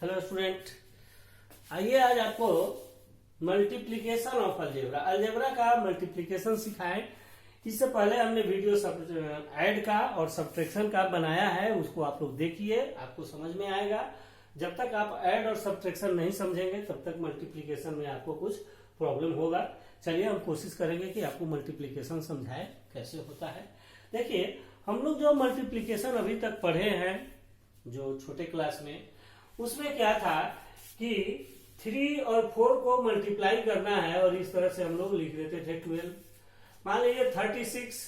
Hello student, आइए आज आपको मल्टीप्लिकेशन ऑफ अलजेब्रा अलजेब्रा का मल्टीप्लिकेशन सिखाएं। इससे पहले हमने वीडियो ऐड का और सब्ट्रैक्शन का बनाया है, उसको आप लोग देखिए, आपको समझ में आएगा। जब तक आप ऐड और सब्ट्रैक्शन नहीं समझेंगे तब तक मल्टीप्लिकेशन में आपको कुछ प्रॉब्लम होगा। चलिए हम कोशिश करेंगे कि आपको मल्टीप्लिकेशन समझाए कैसे होता है। देखिए, हम लोग जो मल्टीप्लिकेशन अभी तक पढ़े हैं जो छोटे क्लास में, उसमें क्या था कि 3 और 4 को मल्टीप्लाई करना है और इस तरह से हम लोग लिख देते थे 12। मान लीजिए 36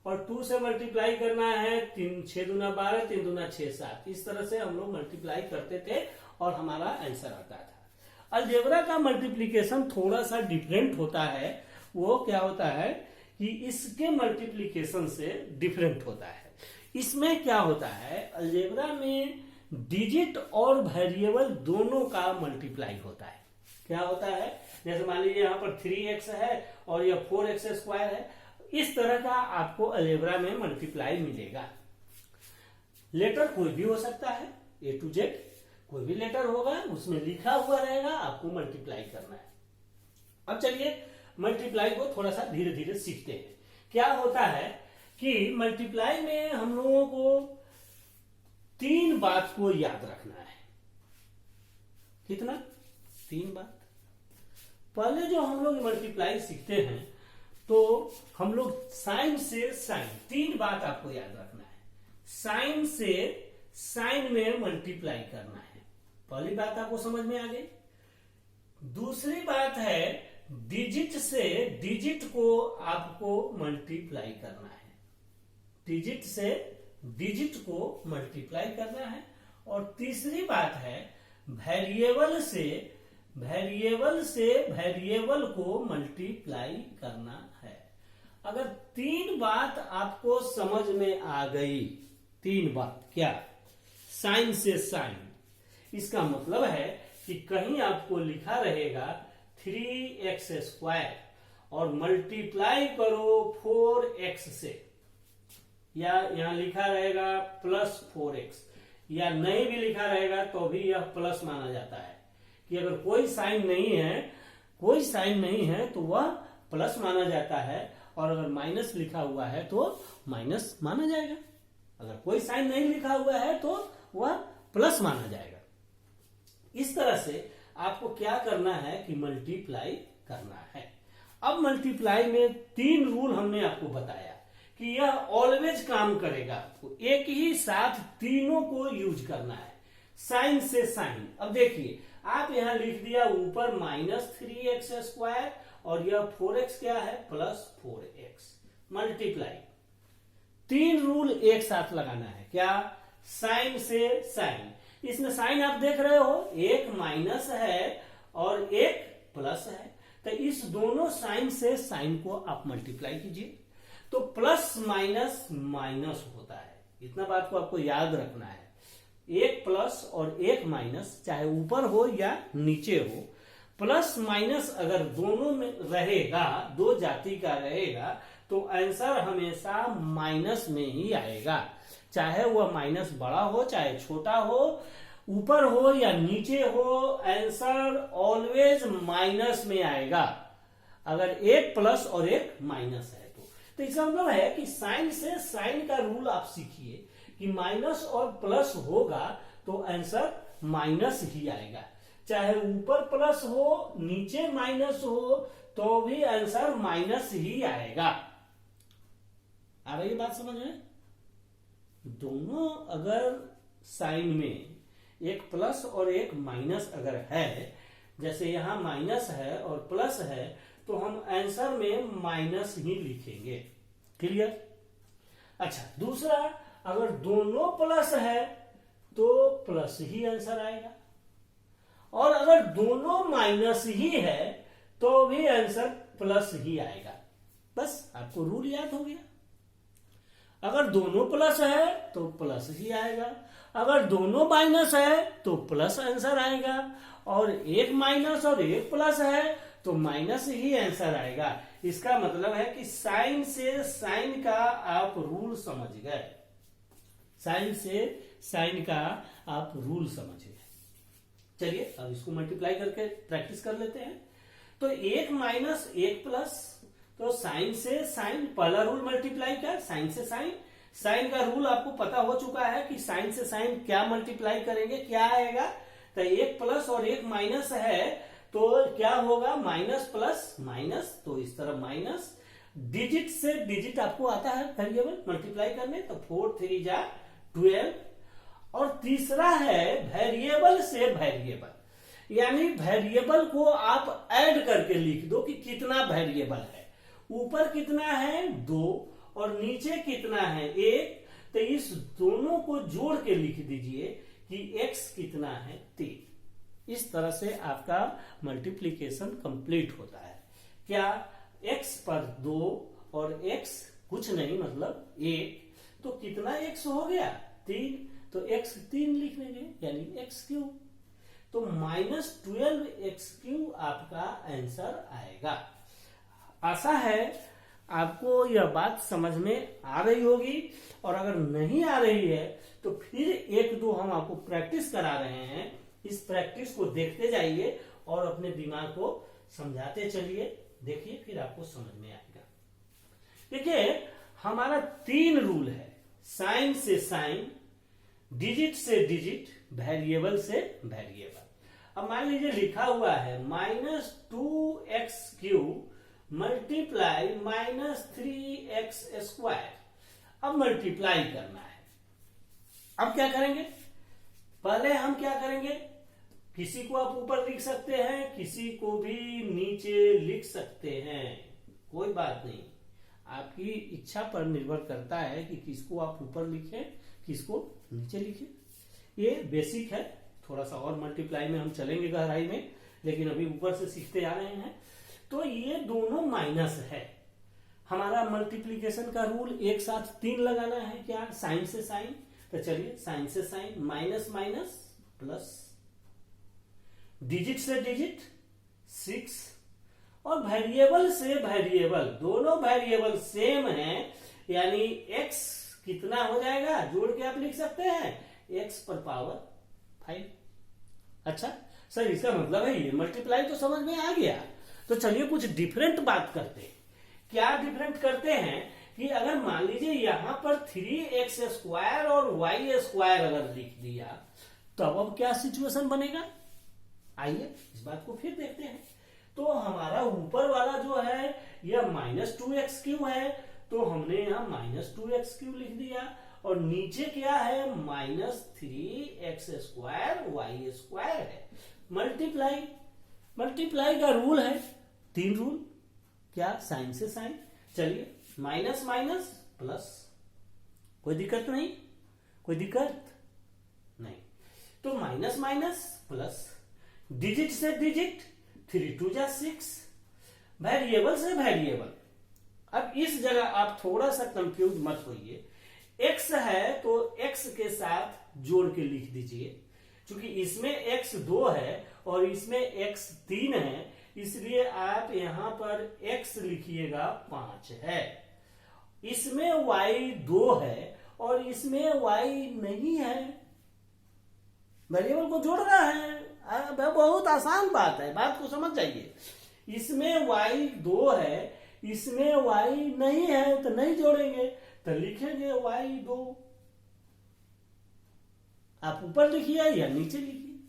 और 2 से मल्टीप्लाई करना है, 6 दूना 12, 3 दूना 6 7। इस तरह से हम लोग मल्टीप्लाई करते थे और हमारा आंसर आता था। अलजेब्रा का मल्टीप्लिकेशन थोड़ा सा डिफरेंट होता है। वो क्या होता है कि इसके मल्टीप्लिकेशन से डिफरेंट होता है। इसमें क्या होता है, अलजेब्रा में डिजिट और वेरिएबल दोनों का मल्टीप्लाई होता है। क्या होता है, जैसे मान लीजिए यहाँ पर 3x है और यह 4x स्क्वायर है। इस तरह का आपको अलजेब्रा में मल्टीप्लाई मिलेगा। लेटर कोई भी हो सकता है, A to Z कोई भी लेटर होगा, उसमें लिखा हुआ रहेगा, आपको मल्टीप्लाई करना है। अब चलिए मल्टीप्लाई को थोड़ा सा धीरे धीरे सीखते हैं। क्या होता है कि मल्टीप्लाई में हम लोगों को 3 बात को याद रखना है। कितना? 3 बात। पहले जो हम लोग मल्टीप्लाई सीखते हैं तो हम लोग साइन से साइन, 3 बात आपको याद रखना है। साइन से साइन में मल्टीप्लाई करना है। पहली बात आपको समझ में आ गई। दूसरी बात है डिजिट से डिजिट को आपको मल्टीप्लाई करना है। डिजिट से डिजिट को मल्टीप्लाई करना है। और तीसरी बात है वेरिएबल से वेरिएबल को मल्टीप्लाई करना है। अगर 3 बात आपको समझ में आ गई, 3 बात क्या, साइन से साइन, इसका मतलब है कि कहीं आपको लिखा रहेगा 3x स्क्वायर और मल्टीप्लाई करो 4x से, या यहां लिखा रहेगा प्लस 4x, या नहीं भी लिखा रहेगा तो भी यह प्लस माना जाता है कि अगर कोई साइन नहीं है तो वह प्लस माना जाता है, और अगर माइनस लिखा हुआ है तो माइनस माना जाएगा। अगर कोई साइन नहीं लिखा हुआ है तो वह प्लस माना जाएगा। इस तरह से आपको क्या करना है कि मल्टीप्लाई करना है। अब मल्टीप्लाई में 3 रूल हमने आपको बताया कि यह ऑलवेज काम करेगा। आपको एक ही साथ तीनों को यूज करना है। साइन से साइन। अब देखिए, आप यहां लिख दिया ऊपर -3x स्क्वायर और यह 4x क्या है, प्लस 4x। मल्टीप्लाई 3 रूल एक साथ लगाना है। क्या? साइन से साइन। इसमें साइन आप देख रहे हो, एक माइनस है और एक प्लस है, तो इस दोनों साइन से साइन को आप मल्टीप्लाई कीजिए तो प्लस माइनस माइनस होता है। इतना बात को आपको याद रखना है। एक प्लस और एक माइनस, चाहे ऊपर हो या नीचे हो, प्लस माइनस अगर दोनों में रहेगा, 2 जाति का रहेगा, तो आंसर हमेशा माइनस में ही आएगा। चाहे वह माइनस बड़ा हो चाहे छोटा हो, ऊपर हो या नीचे हो, आंसर ऑलवेज माइनस में आएगा अगर एक प्लस और एक माइनस है तो इसका मतलब है कि साइन से साइन का रूल आप सीखिए कि माइनस और प्लस होगा तो आंसर माइनस ही आएगा। चाहे ऊपर प्लस हो नीचे माइनस हो तो भी आंसर माइनस ही आएगा। आ रही बात समझ में? दोनों अगर साइन में एक प्लस और एक माइनस अगर है, जैसे यहां माइनस है और प्लस है, तो हम आंसर में माइनस ही लिखेंगे। क्लियर? अच्छा, दूसरा, अगर दोनों प्लस है तो प्लस ही आंसर आएगा, और अगर दोनों माइनस ही है तो भी आंसर प्लस ही आएगा। बस आपको रूल याद हो गया। अगर दोनों प्लस है तो प्लस ही आएगा, अगर दोनों माइनस है तो प्लस आंसर आएगा, और एक माइनस और एक प्लस है तो माइनस ही आंसर आएगा। इसका मतलब है कि साइन से साइन का आप रूल समझ गए। साइन से साइन का आप रूल समझ गए। चलिए अब इसको मल्टीप्लाई करके प्रैक्टिस कर लेते हैं। तो 1 माइनस 1 प्लस, तो साइन से साइन, पहला रूल मल्टीप्लाई का, साइन से साइन। साइन का रूल आपको पता हो चुका है कि साइन से साइन क्या मल्टीप्लाई करेंगे, क्या आएगा। तो 1 प्लस और 1 माइनस है तो क्या होगा, माइनस प्लस माइनस, तो इस तरह माइनस। डिजिट से डिजिट आपको आता है वेरिएबल मल्टीप्लाई करने, तो 4 3 जा 12। और तीसरा है वेरिएबल से वेरिएबल, यानी वेरिएबल को आप ऐड करके लिख दो कि कितना वेरिएबल है। ऊपर कितना है 2 और नीचे कितना है 1, तो इस दोनों को जोड़ के लिख दीजिए कि x कितना है 3। इस तरह से आपका मल्टीप्लीकेशन कंप्लीट होता है। क्या x पर 2 और x कुछ नहीं मतलब 1, तो कितना x हो गया 3, तो x 3 लिख लेंगे यानी x3। तो -12x3 आपका आंसर आएगा। आशा है आपको यह बात समझ में आ रही होगी, और अगर नहीं आ रही है तो फिर 1-2 हम आपको प्रैक्टिस करा रहे हैं। इस प्रैक्टिस को देखते जाइए और अपने दिमाग को समझाते चलिए, देखिए फिर आपको समझ में आएगा। देखिए हमारा 3 रूल है, साइन से साइन, डिजिट से डिजिट, वेरिएबल से वेरिएबल। अब मान लीजिए लिखा हुआ है -2x3 मल्टीप्लाई -3x²। अब मल्टीप्लाई करना है। अब क्या करेंगे, पहले हम क्या करेंगे, किसी को आप ऊपर लिख सकते हैं, किसी को भी नीचे लिख सकते हैं, कोई बात नहीं, आपकी इच्छा पर निर्भर करता है कि किसको आप ऊपर लिखें, किसको नीचे लिखें। ये बेसिक है, थोड़ा सा और मल्टीप्लाई में हम चलेंगे गहराई में, लेकिन अभी ऊपर से सीखते आ रहे हैं। तो ये दोनों माइनस है। हमारा मल्टीप्लीकेशन का रूल एक साथ 3 लगाना है, क्या, साइन से साइन। तो चलिए साइन से sign, minus minus plus, digit से डिजिट 6, और वेरिएबल से वेरिएबल, दोनों वेरिएबल सेम है, यानी x कितना हो जाएगा, जोड़ के आप लिख सकते हैं x पर पावर 5। अच्छा सर, इसका मतलब है ये मल्टीप्लाई तो समझ में आ गया। तो चलिए कुछ डिफरेंट बात करते हैं। क्या डिफरेंट करते हैं कि अगर मान लीजिए यहां पर 3x² और y² अगर लिख दिया, तब अब क्या सिचुएशन बनेगा, आइए इस बात को फिर देखते हैं। तो हमारा ऊपर वाला जो है यह -2x³ है, तो हमने यहां -2x³ लिख दिया, और नीचे क्या है -3x² y² है। मल्टीप्लाई, मल्टीप्लाई का रूल है 3 रूल, क्या, साइन से साइन। चलिए माइनस माइनस प्लस, कोई दिक्कत नहीं, कोई दिक्कत नहीं। तो माइनस माइनस प्लस, डिजिट से डिजिट, 3 2 जा 6, वेरिएबल से वेरिएबल। अब इस जगह आप थोड़ा सा कंफ्यूज मत होइए, x है तो x के साथ जोड़ के लिख दीजिए, क्योंकि इसमें x 2 है और इसमें x 3 है, इसलिए आप यहां पर x लिखिएगा 5 है। इसमें y 2 है और इसमें y नहीं है, वेरिएबल को जोड़ रहा है। बहुत आसान बात है, बात को समझ जाइए। इसमें y 2 है, इसमें y नहीं है, तो नहीं जोड़ेंगे, तो लिखेंगे y 2। आप ऊपर लिखिए या नीचे लिखिए,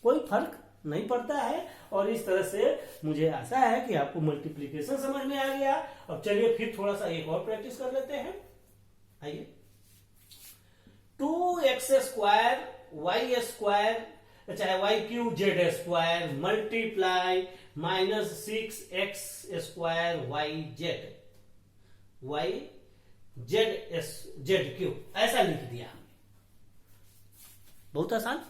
कोई फर्क नहीं पड़ता है। और इस तरह से मुझे आशा है कि आपको मल्टीप्लिकेशन समझ में आ गया। अब चलिए फिर थोड़ा सा एक और प्रैक्टिस कर लेते हैं, आइए। 2x² y² चाहे y3z² मल्टीप्लाई -6x² z3 ऐसा लिख दिया। बहुत आसान,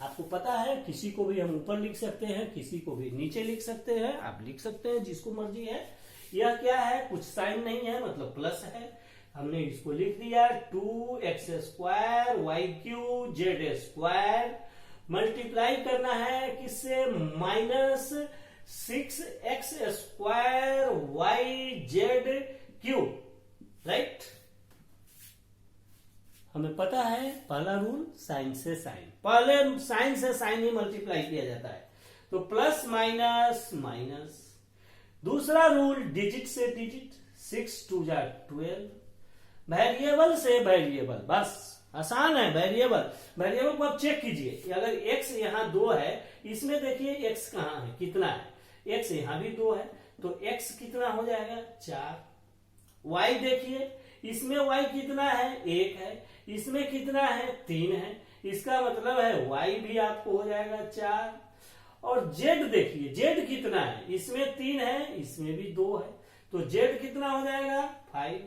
आपको पता है, किसी को भी हम ऊपर लिख सकते हैं, किसी को भी नीचे लिख सकते हैं, आप लिख सकते हैं जिसको मर्जी है। यह क्या है, कुछ साइन नहीं है, मतलब प्लस है, हमने इसको लिख दिया 2x² y3 z² मल्टीप्लाई करना है किससे, -6x² yz3, राइट। हमें पता है पहला रूल साइन से साइन, पहले साइन से साइन ही मल्टीप्लाई किया जाता है, तो प्लस माइनस माइनस। दूसरा रूल डिजिट से डिजिट, 6 2 जा 12, वेरिएबल से वेरिएबल, बस आसान है। वेरिएबल को आप चेक कीजिए, अगर x यहाँ 2 है, इसमें देखिए x कहाँ है, कितना है, x यहाँ भी 2 है, तो x कितना हो जाएगा 4। y देखिए, इसमें y कितना है 1 है, इसमें कितना है 3 है, इसका मतलब है y भी आपको हो जाएगा 4। और z देखिए, z कितना है, इसमें 3 है, इसमें भी 2 है, तो z कितना हो जाएगा 5।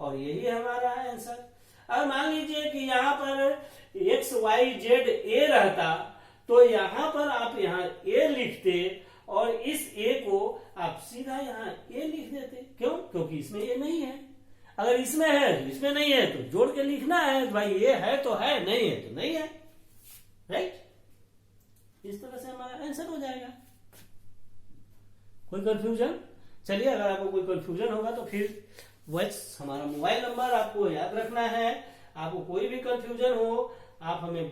और यही हमारा आंसर। अब मान लीजिए कि यहाँ पर x y z a रहता, तो यहाँ पर आप यहाँ a लिखते और इस a को आप सीधा यहाँ a लिख देते। क्यों? क्योंकि इसमें a नहीं है। अगर इसमें है तो इसमें नहीं है, तो जोड़ के लिखना है, भाई ये है तो है, नहीं है तो नहीं है, राइट। इस तरह से हमारा आंसर हो जाएगा। कोई कंफ्यूजन? चलिए, अगर आपको कोई कंफ्यूजन होगा तो फिर वैस हमारा मोबाइल नंबर आपको याद रखना है। आपको कोई भी कंफ्यूजन हो, आप हमें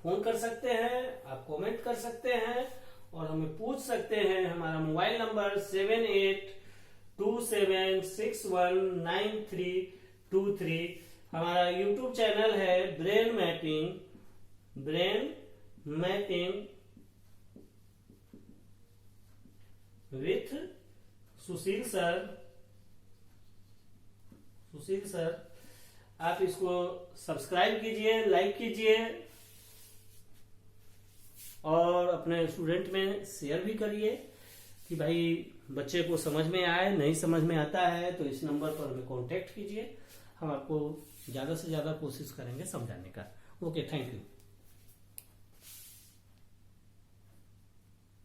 फोन कर सकते हैं, आप कमेंट कर सकते हैं और हमें पूछ सकते हैं। हमारा मोबाइल नंबर 7827619323। हमारा यूट्यूब चैनल है brain mapping with Sushil sir. आप इसको सब्सक्राइब कीजिए, लाइक कीजिए और अपने स्टूडेंट में शेयर भी करिए कि भाई बच्चे को समझ में आए। नहीं समझ में आता है तो इस नंबर पर हमें कांटेक्ट कीजिए, हम आपको ज्यादा से ज्यादा कोशिश करेंगे समझाने का। Okay, thank you.